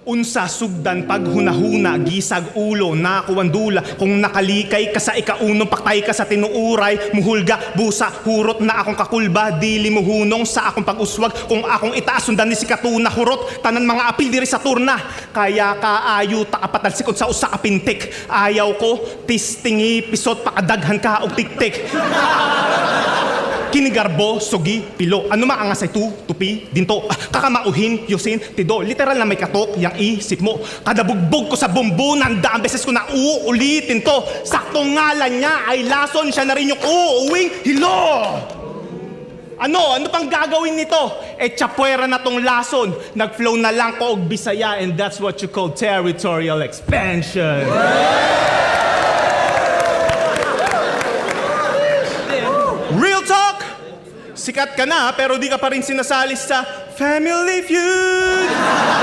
Unsa sugdan pag hunahuna, gisag ulo, nakuwandula. Kung nakalikay ka sa ikaunong, paktay ka sa tinuuray. Muhulga, busa, hurot na akong kakulba. Dili mo hunong sa akong pag-uswag. Kung akong itaas, sundan ni si Katuna hurot. Tanan mga apil diri sa turna. Kaya kaayo takapatalsikod sa usa ka pintik. Ayaw ko, tistingi, pisot, pakadaghan ka og tiktik. Kinigarbo, sugi, pilo. Ano ma ang asay tupi, dinto. Kakamauhin, yusin, tido. Literal na may katok, yang isip mo. Kada bugbog ko sa bumbunan, daang beses ko na uulitin to. Saktong ngalan niya ay lason, siya na rin yung uuwing hilo. Ano pang gagawin nito? Tsapuera na tong lason. Nag-flow na lang ko og Bisaya, and that's what you call territorial expansion. Real talk! Sikat ka na pero di ka pa rin sinasalis sa Family Feud!